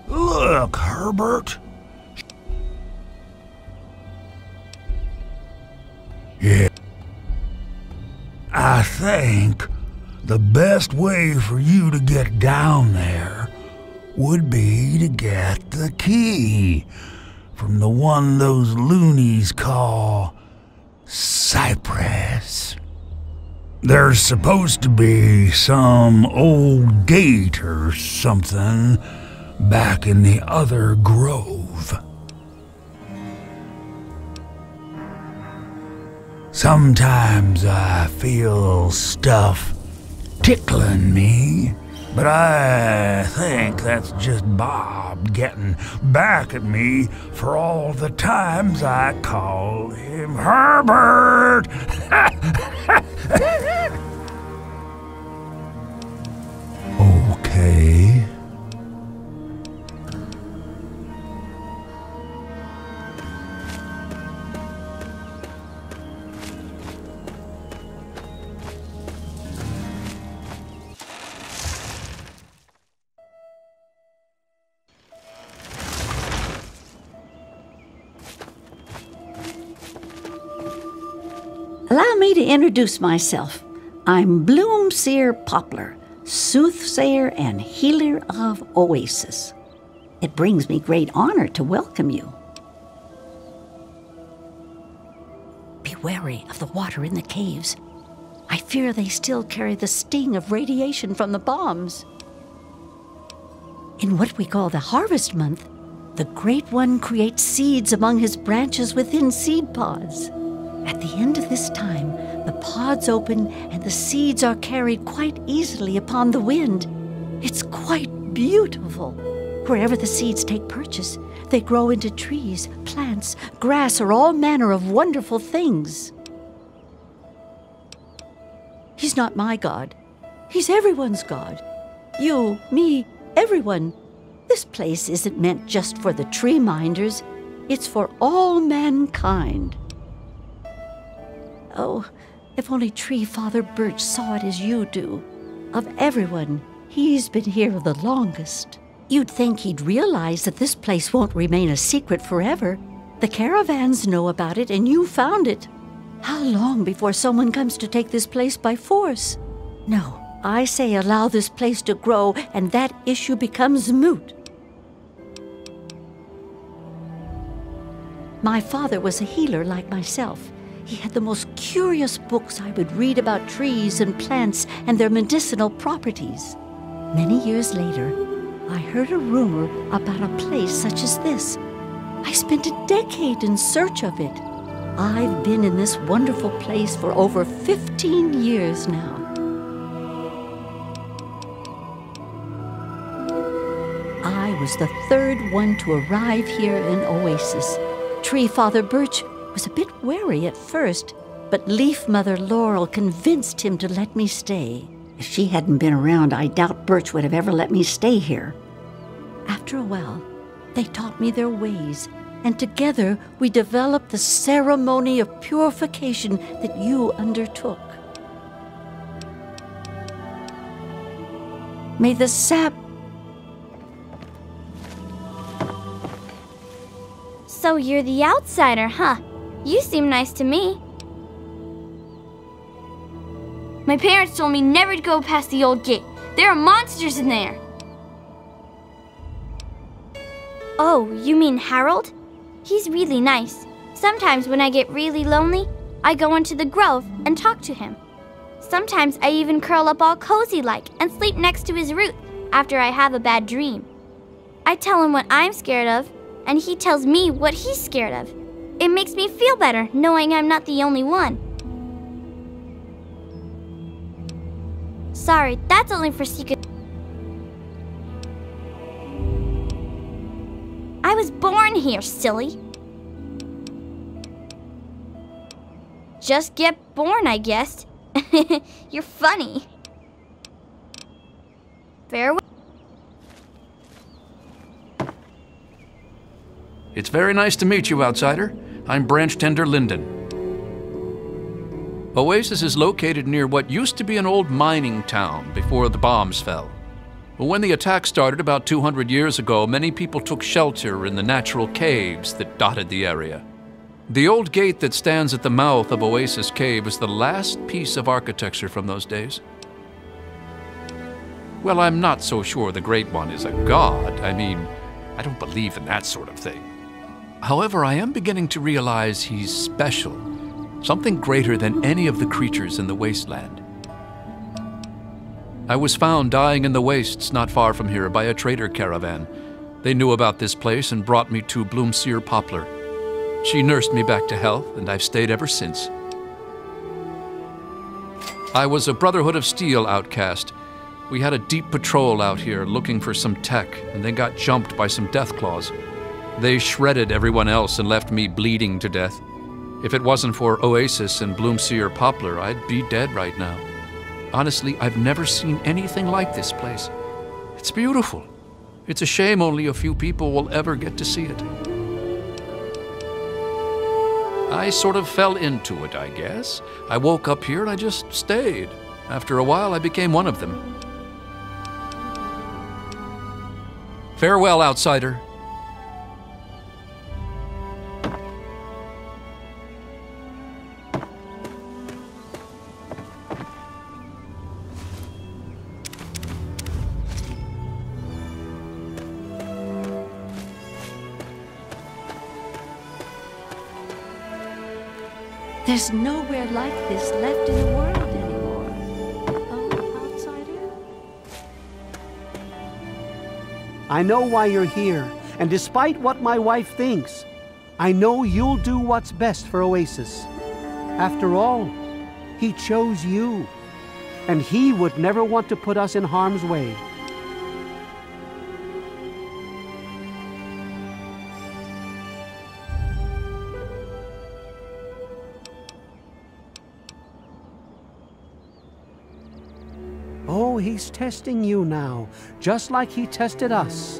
Look, Herbert. Yeah. I think the best way for you to get down there would be to get the key from the one those loonies call Cypress. There's supposed to be some old gate or something back in the other grove. Sometimes I feel stuff tickling me, but I think that's just Bob getting back at me for all the times I call him Herbert. Okay. Allow me to introduce myself. I'm Bloomseer Poplar, soothsayer and healer of Oasis. It brings me great honor to welcome you. Be wary of the water in the caves. I fear they still carry the sting of radiation from the bombs. In what we call the harvest month, the Great One creates seeds among his branches within seed pods. At the end of this time, the pods open and the seeds are carried quite easily upon the wind. It's quite beautiful. Wherever the seeds take purchase, they grow into trees, plants, grass, or all manner of wonderful things. He's not my God. He's everyone's God. You, me, everyone. This place isn't meant just for the tree minders. It's for all mankind. Oh, if only Tree Father Birch saw it as you do. Of everyone, he's been here the longest. You'd think he'd realize that this place won't remain a secret forever. The caravans know about it, and you found it. How long before someone comes to take this place by force? No, I say allow this place to grow, and that issue becomes moot. My father was a healer like myself. He had the most curious books I would read about trees and plants and their medicinal properties. Many years later, I heard a rumor about a place such as this. I spent a decade in search of it. I've been in this wonderful place for over 15 years now. I was the third one to arrive here in Oasis. Tree Father Birch was a bit wary at first, but Leaf Mother Laurel convinced him to let me stay. If she hadn't been around, I doubt Birch would have ever let me stay here. After a while, they taught me their ways, and together we developed the ceremony of purification that you undertook. May the sap... So you're the outsider, huh? You seem nice to me. My parents told me never to go past the old gate. There are monsters in there. Oh, you mean Harold? He's really nice. Sometimes when I get really lonely, I go into the grove and talk to him. Sometimes I even curl up all cozy-like and sleep next to his root after I have a bad dream. I tell him what I'm scared of, and he tells me what he's scared of. It makes me feel better knowing I'm not the only one. Sorry, that's only for secret. I was born here, silly. Just get born, I guess. You're funny. Farewell. It's very nice to meet you, outsider. I'm Branch Tender Linden. Oasis is located near what used to be an old mining town before the bombs fell. When the attack started about 200 years ago, many people took shelter in the natural caves that dotted the area. The old gate that stands at the mouth of Oasis Cave is the last piece of architecture from those days. Well, I'm not so sure the Great One is a god. I mean, I don't believe in that sort of thing. However, I am beginning to realize he's special, something greater than any of the creatures in the wasteland. I was found dying in the wastes not far from here by a trader caravan. They knew about this place and brought me to Bloomseer Poplar. She nursed me back to health, and I've stayed ever since. I was a Brotherhood of Steel outcast. We had a deep patrol out here looking for some tech, and they got jumped by some Deathclaws. They shredded everyone else and left me bleeding to death. If it wasn't for Oasis and Bloomseer Poplar, I'd be dead right now. Honestly, I've never seen anything like this place. It's beautiful. It's a shame only a few people will ever get to see it. I sort of fell into it, I guess. I woke up here and I just stayed. After a while, I became one of them. Farewell, outsider. There's nowhere like this left in the world anymore. Oh, outsider? I know why you're here, and despite what my wife thinks, I know you'll do what's best for Oasis. After all, he chose you, and he would never want to put us in harm's way. Oh, he's testing you now, just like he tested us.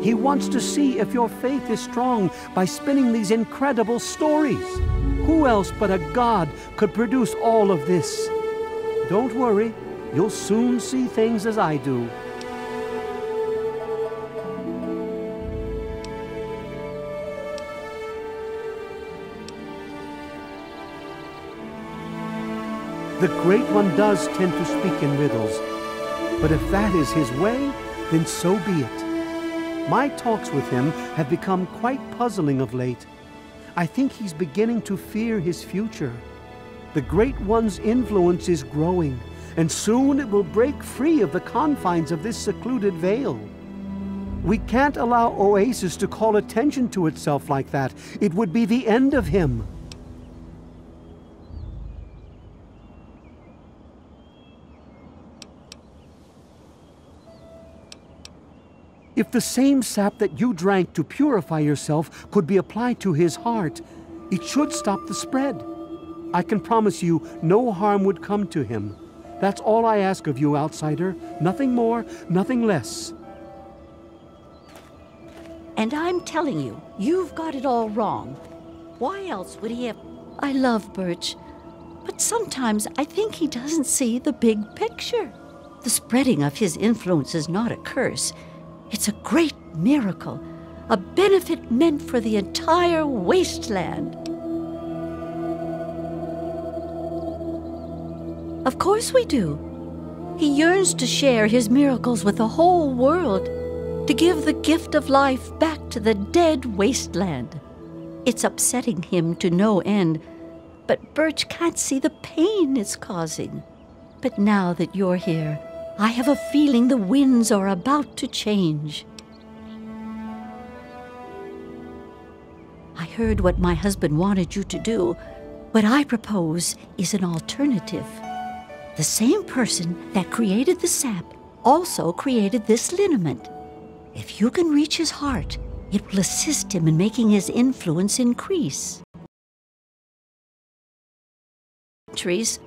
He wants to see if your faith is strong by spinning these incredible stories. Who else but a god could produce all of this? Don't worry, you'll soon see things as I do. The Great One does tend to speak in riddles, but if that is his way, then so be it. My talks with him have become quite puzzling of late. I think he's beginning to fear his future. The Great One's influence is growing, and soon it will break free of the confines of this secluded vale. We can't allow Oasis to call attention to itself like that. It would be the end of him. If the same sap that you drank to purify yourself could be applied to his heart, it should stop the spread. I can promise you no harm would come to him. That's all I ask of you, outsider. Nothing more, nothing less. And I'm telling you, you've got it all wrong. Why else would he have... I love Birch, but sometimes I think he doesn't see the big picture. The spreading of his influence is not a curse. It's a great miracle, a benefit meant for the entire wasteland. Of course we do. He yearns to share his miracles with the whole world, to give the gift of life back to the dead wasteland. It's upsetting him to no end, but Birch can't see the pain it's causing. But now that you're here, I have a feeling the winds are about to change. I heard what my husband wanted you to do. What I propose is an alternative. The same person that created the sap also created this liniment. If you can reach his heart, it will assist him in making his influence increase. Trees.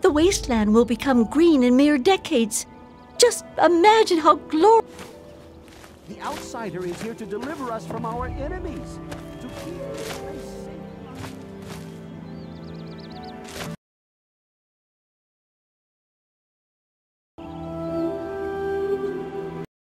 The wasteland will become green in mere decades. Just imagine how glorious... The outsider is here to deliver us from our enemies. To keep...